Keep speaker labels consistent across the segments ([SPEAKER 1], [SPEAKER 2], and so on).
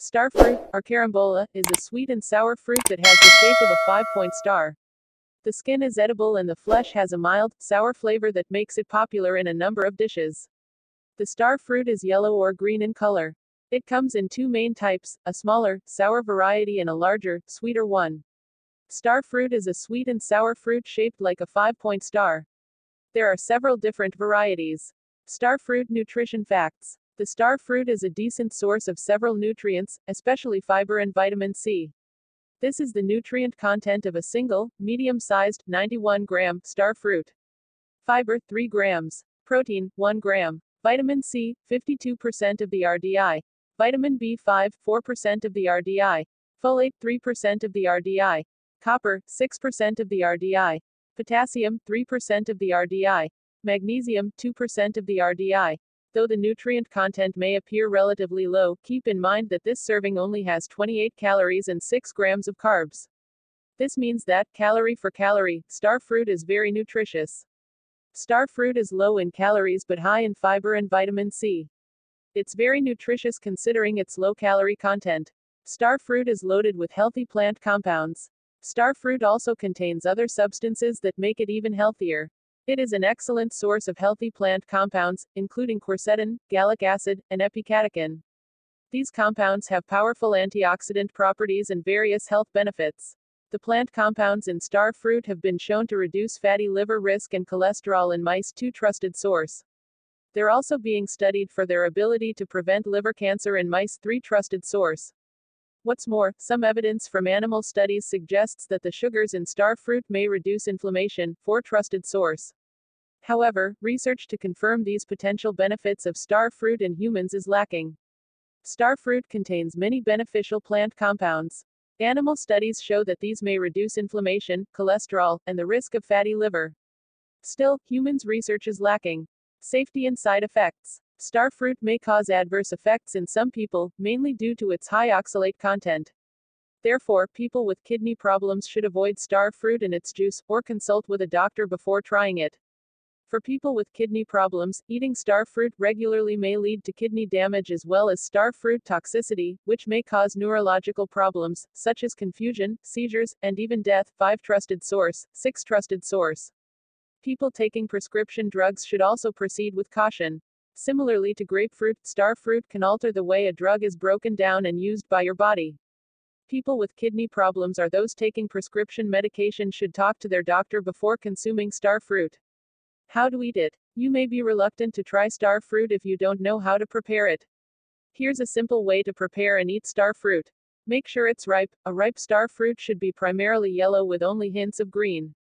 [SPEAKER 1] Starfruit, or carambola, is a sweet and sour fruit that has the shape of a five-point star. The skin is edible and the flesh has a mild, sour flavor that makes it popular in a number of dishes. The star fruit is yellow or green in color. It comes in two main types, a smaller, sour variety and a larger, sweeter one. Star fruit is a sweet and sour fruit shaped like a five-point star. There are several different varieties. Star fruit nutrition facts. The star fruit is a decent source of several nutrients, especially fiber and vitamin C. This is the nutrient content of a single, medium-sized, 91-gram star fruit. Fiber, 3 grams. Protein, 1 gram. Vitamin C, 52% of the RDI. Vitamin B5, 4% of the RDI. Folate, 3% of the RDI. Copper, 6% of the RDI. Potassium, 3% of the RDI. Magnesium, 2% of the RDI. Though the nutrient content may appear relatively low, keep in mind that this serving only has 28 calories and 6 grams of carbs. This means that, calorie for calorie, star fruit is very nutritious. Star fruit is low in calories but high in fiber and vitamin C. It's very nutritious considering its low calorie content. Star fruit is loaded with healthy plant compounds. Star fruit also contains other substances that make it even healthier. It is an excellent source of healthy plant compounds, including quercetin, gallic acid, and epicatechin. These compounds have powerful antioxidant properties and various health benefits. The plant compounds in star fruit have been shown to reduce fatty liver risk and cholesterol in mice, two trusted source. They're also being studied for their ability to prevent liver cancer in mice, three trusted source. What's more, some evidence from animal studies suggests that the sugars in star fruit may reduce inflammation, four trusted source. However, research to confirm these potential benefits of star fruit in humans is lacking. Star fruit contains many beneficial plant compounds. Animal studies show that these may reduce inflammation, cholesterol, and the risk of fatty liver. Still, humans research is lacking. Safety and side effects. Star fruit may cause adverse effects in some people, mainly due to its high oxalate content. Therefore, people with kidney problems should avoid star fruit and its juice, or consult with a doctor before trying it. For people with kidney problems, eating star fruit regularly may lead to kidney damage as well as star fruit toxicity, which may cause neurological problems, such as confusion, seizures, and even death. 5 trusted source, 6 trusted source. People taking prescription drugs should also proceed with caution. Similarly to grapefruit, star fruit can alter the way a drug is broken down and used by your body. People with kidney problems or those taking prescription medication should talk to their doctor before consuming star fruit. How to eat it. You may be reluctant to try star fruit if you don't know how to prepare it. Here's a simple way to prepare and eat star fruit. Make sure it's ripe. A ripe star fruit should be primarily yellow with only hints of green.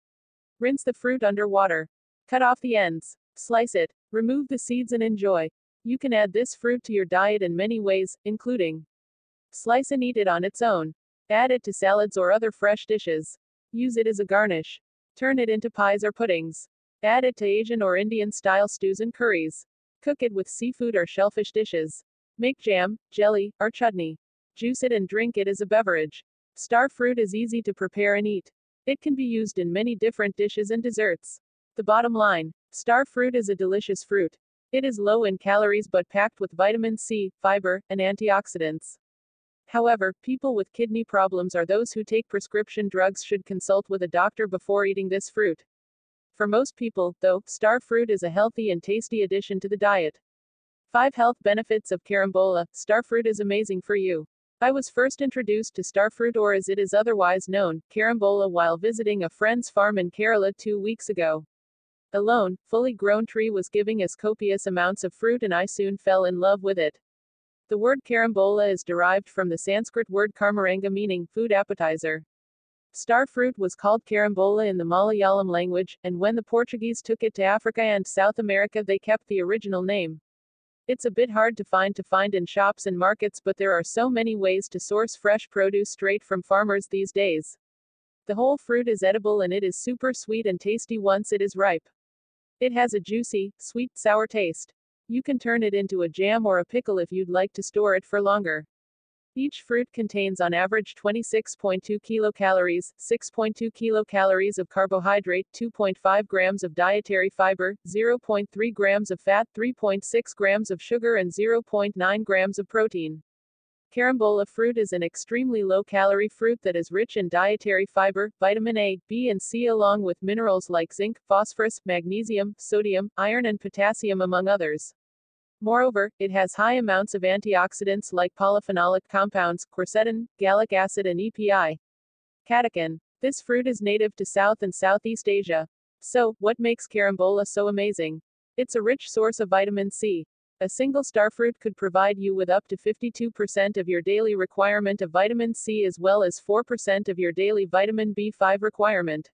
[SPEAKER 1] Rinse the fruit under water. Cut off the ends. Slice it. Remove the seeds and enjoy. You can add this fruit to your diet in many ways, including slice and eat it on its own. Add it to salads or other fresh dishes. Use it as a garnish. Turn it into pies or puddings. Add it to Asian or Indian style stews and curries. Cook it with seafood or shellfish dishes. Make jam, jelly, or chutney. Juice it and drink it as a beverage. Star fruit is easy to prepare and eat. It can be used in many different dishes and desserts. The bottom line. Star fruit is a delicious fruit. It is low in calories but packed with vitamin C, fiber, and antioxidants. However, people with kidney problems or those who take prescription drugs should consult with a doctor before eating this fruit. For most people, though, star fruit is a healthy and tasty addition to the diet. 5 health benefits of carambola. Star fruit is amazing for you. I was first introduced to star fruit, or as it is otherwise known, carambola, while visiting a friend's farm in Kerala 2 weeks ago. A lone, fully grown tree was giving us copious amounts of fruit and I soon fell in love with it. The word carambola is derived from the Sanskrit word karmaranga meaning food appetizer. Star fruit was called carambola in the Malayalam language, and when the Portuguese took it to Africa and South America they kept the original name. It's a bit hard to find in shops and markets, but there are so many ways to source fresh produce straight from farmers these days. The whole fruit is edible and it is super sweet and tasty once it is ripe. It has a juicy, sweet, sour taste. You can turn it into a jam or a pickle if you'd like to store it for longer. Each fruit contains on average 26.2 kilocalories, 6.2 kilocalories of carbohydrate, 2.5 grams of dietary fiber, 0.3 grams of fat, 3.6 grams of sugar and 0.9 grams of protein. Carambola fruit is an extremely low-calorie fruit that is rich in dietary fiber, vitamin A, B and C along with minerals like zinc, phosphorus, magnesium, sodium, iron and potassium among others. Moreover, it has high amounts of antioxidants like polyphenolic compounds, quercetin, gallic acid and EPI. Catechin. This fruit is native to South and Southeast Asia. So, what makes carambola so amazing? It's a rich source of vitamin C. A single starfruit could provide you with up to 52% of your daily requirement of vitamin C as well as 4% of your daily vitamin B5 requirement.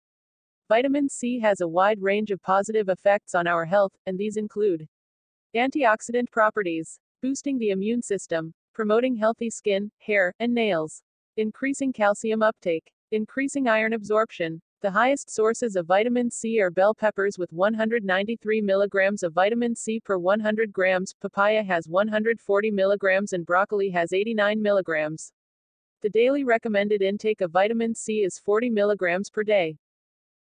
[SPEAKER 1] Vitamin C has a wide range of positive effects on our health, and these include antioxidant properties, boosting the immune system, promoting healthy skin, hair, and nails, increasing calcium uptake, increasing iron absorption. The highest sources of vitamin C are bell peppers with 193 mg of vitamin C per 100 grams, papaya has 140 mg and broccoli has 89 mg. The daily recommended intake of vitamin C is 40 mg per day.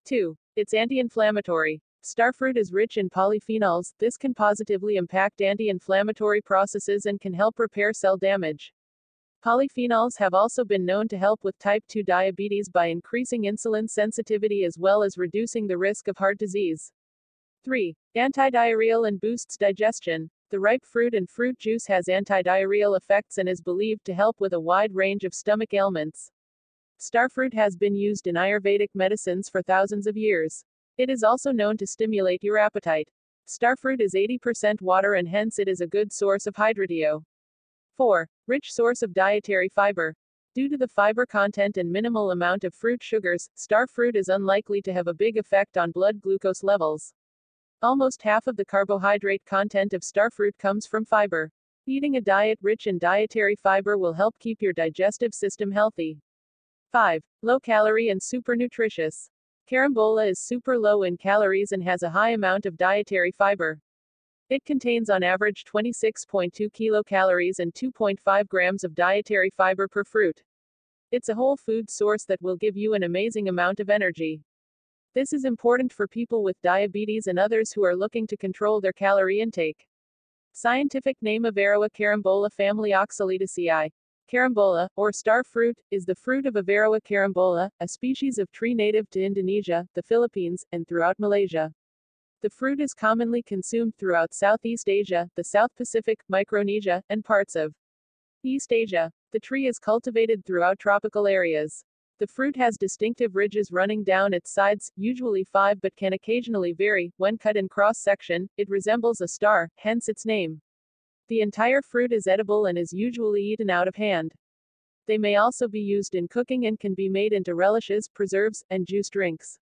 [SPEAKER 1] 2. It's anti-inflammatory. Starfruit is rich in polyphenols. This can positively impact anti-inflammatory processes and can help repair cell damage. Polyphenols have also been known to help with type 2 diabetes by increasing insulin sensitivity as well as reducing the risk of heart disease. 3. Antidiarrheal and boosts digestion. The ripe fruit and fruit juice has antidiarrheal effects and is believed to help with a wide range of stomach ailments. Starfruit has been used in Ayurvedic medicines for thousands of years. It is also known to stimulate your appetite. Starfruit is 80% water and hence it is a good source of hydratio. 4. Rich source of dietary fiber. Due to the fiber content and minimal amount of fruit sugars, starfruit is unlikely to have a big effect on blood glucose levels. Almost half of the carbohydrate content of starfruit comes from fiber. Eating a diet rich in dietary fiber will help keep your digestive system healthy. 5. Low calorie and super nutritious. Carambola is super low in calories and has a high amount of dietary fiber. It contains on average 26.2 kilocalories and 2.5 grams of dietary fiber per fruit. It's a whole food source that will give you an amazing amount of energy. This is important for people with diabetes and others who are looking to control their calorie intake. Scientific name Averroa carambola family Oxalidaceae. Carambola, or starfruit, is the fruit of Averroa carambola, a species of tree native to Indonesia, the Philippines, and throughout Malaysia. The fruit is commonly consumed throughout Southeast Asia, the South Pacific, Micronesia, and parts of East Asia. The tree is cultivated throughout tropical areas. The fruit has distinctive ridges running down its sides, usually 5 but can occasionally vary. When cut in cross-section, it resembles a star, hence its name. The entire fruit is edible and is usually eaten out of hand. They may also be used in cooking and can be made into relishes, preserves, and juice drinks.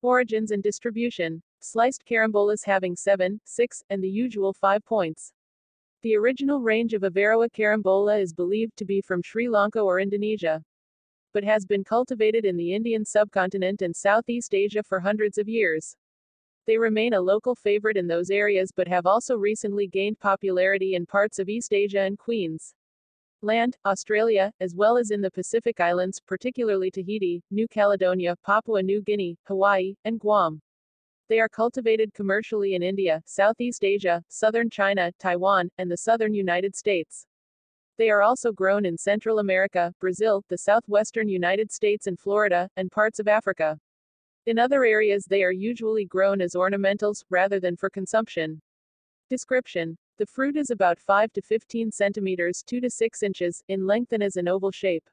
[SPEAKER 1] Origins and distribution. Sliced carambolas having 7, 6, and the usual 5 points. The original range of Averroa carambola is believed to be from Sri Lanka or Indonesia, but has been cultivated in the Indian subcontinent and Southeast Asia for hundreds of years. They remain a local favorite in those areas but have also recently gained popularity in parts of East Asia and Queensland, Australia, as well as in the Pacific Islands, particularly Tahiti, New Caledonia, Papua New Guinea, Hawaii, and Guam. They are cultivated commercially in India, Southeast Asia, southern China, Taiwan, and the southern United States. They are also grown in Central America, Brazil, the southwestern United States and Florida, and parts of Africa. In other areas they are usually grown as ornamentals, rather than for consumption. Description. The fruit is about 5 to 15 centimeters 2 to 6 inches, in length and is an oval shape.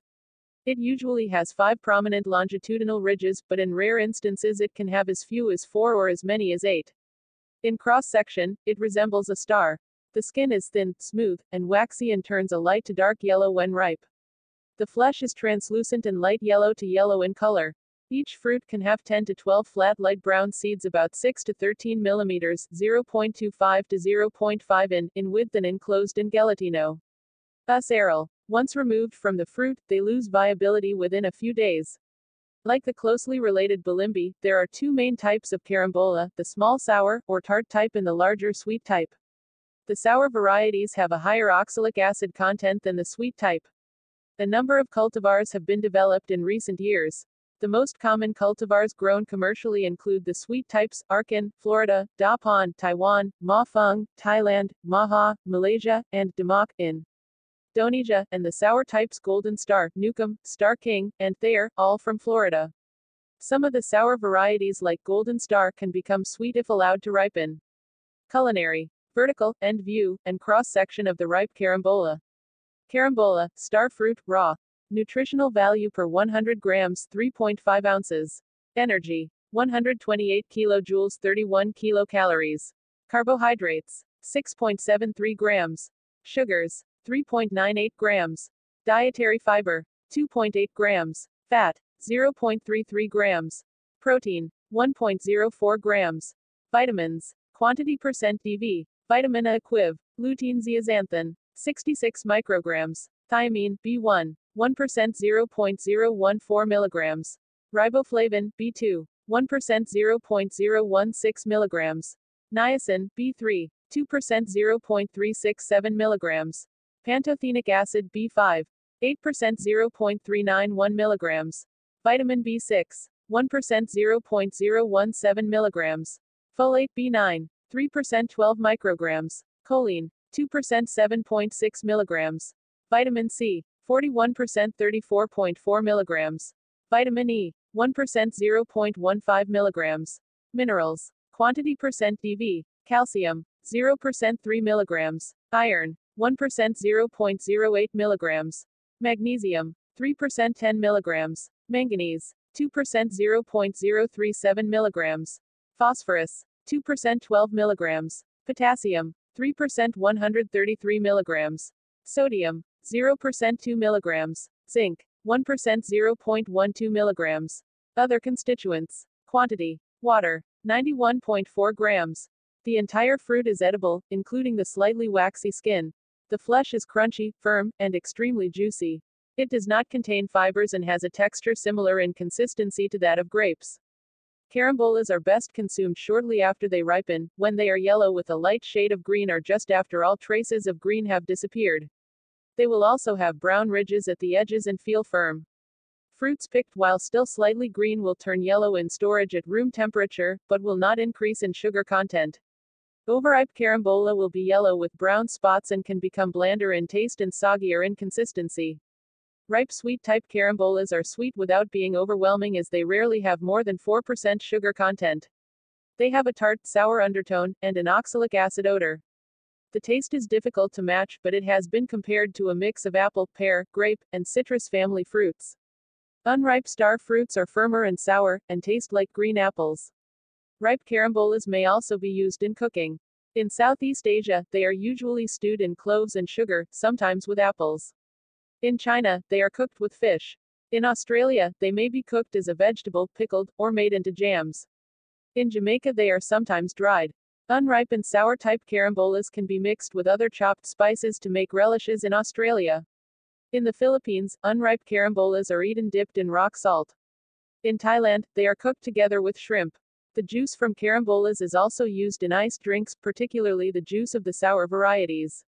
[SPEAKER 1] It usually has 5 prominent longitudinal ridges, but in rare instances it can have as few as 4 or as many as 8. In cross-section, it resembles a star. The skin is thin, smooth, and waxy and turns a light to dark yellow when ripe. The flesh is translucent and light yellow to yellow in color. Each fruit can have 10 to 12 flat light brown seeds about 6 to 13 millimeters, 0.25 to 0.5 in width and enclosed in gelatino. Acerol. Once removed from the fruit, they lose viability within a few days. Like the closely related balimbi, there are 2 main types of carambola, the small sour, or tart type and the larger sweet type. The sour varieties have a higher oxalic acid content than the sweet type. A number of cultivars have been developed in recent years. The most common cultivars grown commercially include the sweet types, Arkan, Florida, Dapan, Taiwan, Ma Feng, Thailand, Maha, Malaysia, and Demak, in Donesia, and the sour types Golden Star, Newcomb, Star King, and Thayer, all from Florida. Some of the sour varieties like Golden Star can become sweet if allowed to ripen. Culinary. Vertical, end view, and cross-section of the ripe carambola. Carambola, Starfruit, raw. Nutritional value per 100 grams 3.5 ounces. Energy. 128 kilojoules 31 kilocalories. Carbohydrates. 6.73 grams. Sugars. 3.98 grams. Dietary fiber. 2.8 grams. Fat. 0.33 grams. Protein. 1.04 grams. Vitamins. Quantity percent DV. Vitamin A equiv. Lutein zeaxanthin. 66 micrograms. Thiamine, B1. 1% 0.014 milligrams. Riboflavin, B2. 1% 0.016 milligrams. Niacin, B3. 2% 0.367 milligrams. Pantothenic acid, B5. 8% 0.391 milligrams. Vitamin B6. 1% 0.017 milligrams. Folate, B9. 3% 12 micrograms. Choline. 2% 7.6 milligrams. Vitamin C. 41% 34.4 milligrams. Vitamin E. 1% 0.15 milligrams. Minerals. Quantity percent DV. Calcium. 0% 3 milligrams. Iron. 1% 0.08 milligrams. Magnesium. 3% 10 milligrams. Manganese. 2% 0.037 milligrams. Phosphorus. 2% 12 milligrams. Potassium. 3% 133 milligrams. Sodium. 0% 2 milligrams. Zinc. 1% 0.12 milligrams. Other constituents. Quantity. Water. 91.4 grams. The entire fruit is edible, including the slightly waxy skin. The flesh is crunchy, firm, and extremely juicy. It does not contain fibers and has a texture similar in consistency to that of grapes. Carambolas are best consumed shortly after they ripen, when they are yellow with a light shade of green or just after all traces of green have disappeared. They will also have brown ridges at the edges and feel firm. Fruits picked while still slightly green will turn yellow in storage at room temperature, but will not increase in sugar content. Overripe carambola will be yellow with brown spots and can become blander in taste and soggier in consistency. Ripe sweet-type carambolas are sweet without being overwhelming as they rarely have more than 4% sugar content. They have a tart, sour undertone, and an oxalic acid odor. The taste is difficult to match, but it has been compared to a mix of apple, pear, grape, and citrus family fruits. Unripe star fruits are firmer and sour, and taste like green apples. Ripe carambolas may also be used in cooking. In Southeast Asia, they are usually stewed in cloves and sugar, sometimes with apples. In China, they are cooked with fish. In Australia, they may be cooked as a vegetable, pickled, or made into jams. In Jamaica, they are sometimes dried. Unripe and sour type carambolas can be mixed with other chopped spices to make relishes in Australia. In the Philippines, unripe carambolas are eaten dipped in rock salt. In Thailand, they are cooked together with shrimp. The juice from carambolas is also used in iced drinks, particularly the juice of the sour varieties.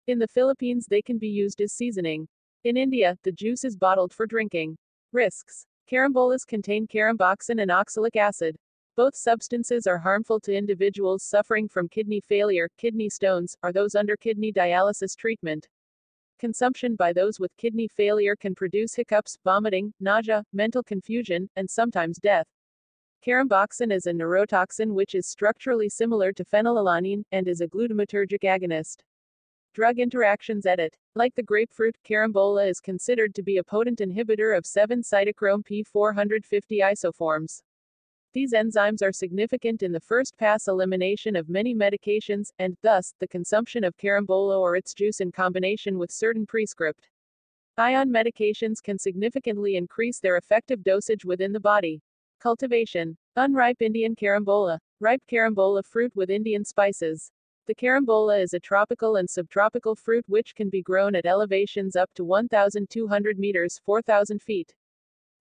[SPEAKER 1] In the Philippines, they can be used as seasoning. In India, the juice is bottled for drinking. Risks. Carambolas contain caramboxin and oxalic acid. Both substances are harmful to individuals suffering from kidney failure, kidney stones, or those under kidney dialysis treatment. Consumption by those with kidney failure can produce hiccups, vomiting, nausea, mental confusion, and sometimes death. Caramboxin is a neurotoxin which is structurally similar to phenylalanine, and is a glutamatergic agonist. Drug interactions edit. Like the grapefruit, carambola is considered to be a potent inhibitor of 7-cytochrome P450 isoforms. These enzymes are significant in the first-pass elimination of many medications, and, thus, the consumption of carambola or its juice in combination with certain prescript ion medications can significantly increase their effective dosage within the body. Cultivation. Unripe Indian carambola. Ripe carambola fruit with Indian spices. The carambola is a tropical and subtropical fruit which can be grown at elevations up to 1,200 meters 4,000 feet.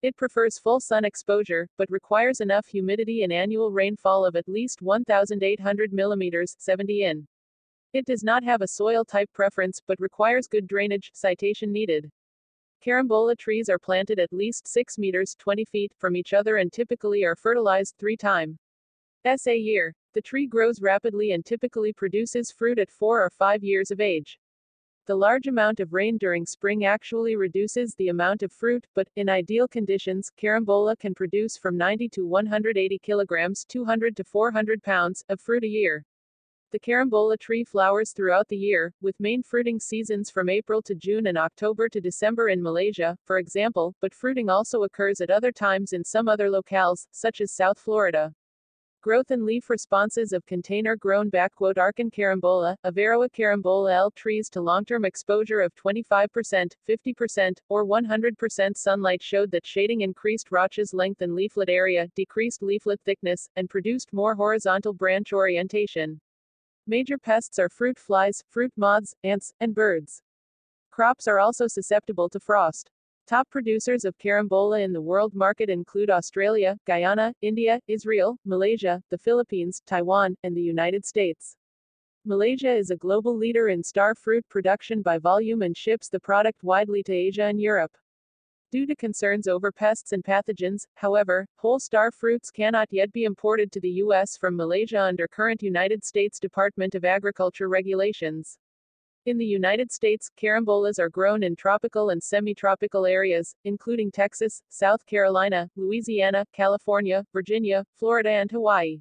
[SPEAKER 1] It prefers full sun exposure, but requires enough humidity and annual rainfall of at least 1,800 millimeters 70 in. It does not have a soil type preference, but requires good drainage. Citation needed. Carambola trees are planted at least 6 meters 20 feet from each other and typically are fertilized 3 times a year. The tree grows rapidly and typically produces fruit at 4 or 5 years of age. The large amount of rain during spring actually reduces the amount of fruit, but, in ideal conditions, carambola can produce from 90 to 180 kilograms 200 to 400 pounds of fruit a year. The carambola tree flowers throughout the year, with main fruiting seasons from April to June and October to December in Malaysia, for example, but fruiting also occurs at other times in some other locales, such as South Florida. Growth and leaf responses of container-grown Arkan carambola, Averroa carambola L trees to long-term exposure of 25%, 50%, or 100% sunlight showed that shading increased rachis length and leaflet area, decreased leaflet thickness, and produced more horizontal branch orientation. Major pests are fruit flies, fruit moths, ants, and birds. Crops are also susceptible to frost. Top producers of carambola in the world market include Australia, Guyana, India, Israel, Malaysia, the Philippines, Taiwan, and the United States. Malaysia is a global leader in Starfruit production by volume and ships the product widely to Asia and Europe. Due to concerns over pests and pathogens, however, whole Starfruits cannot yet be imported to the U.S. from Malaysia under current United States Department of Agriculture regulations. In the United States, carambolas are grown in tropical and semi-tropical areas, including Texas, South Carolina, Louisiana, California, Virginia, Florida and Hawaii.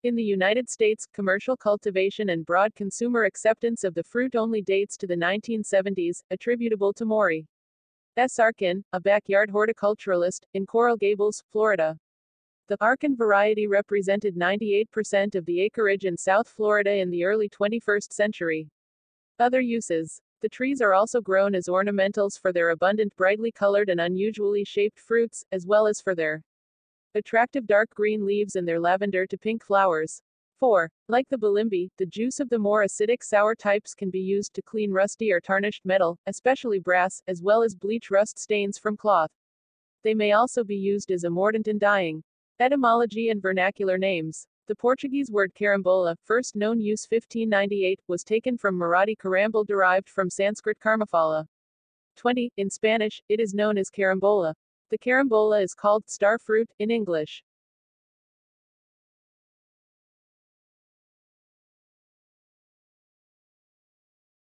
[SPEAKER 1] In the United States, commercial cultivation and broad consumer acceptance of the fruit only dates to the 1970s, attributable to Maury S. Arkin, a backyard horticulturalist, in Coral Gables, Florida. The Arkin variety represented 98% of the acreage in South Florida in the early 21st century. Other uses. The trees are also grown as ornamentals for their abundant brightly colored and unusually shaped fruits, as well as for their attractive dark green leaves and their lavender to pink flowers. 4. Like the balimbi, the juice of the more acidic sour types can be used to clean rusty or tarnished metal, especially brass, as well as bleach rust stains from cloth. They may also be used as a mordant in dyeing. Etymology and vernacular names. The Portuguese word carambola, first known use 1598, was taken from Marathi carambol derived from Sanskrit karmafala. 20. In Spanish, it is known as carambola. The carambola is called starfruit in English.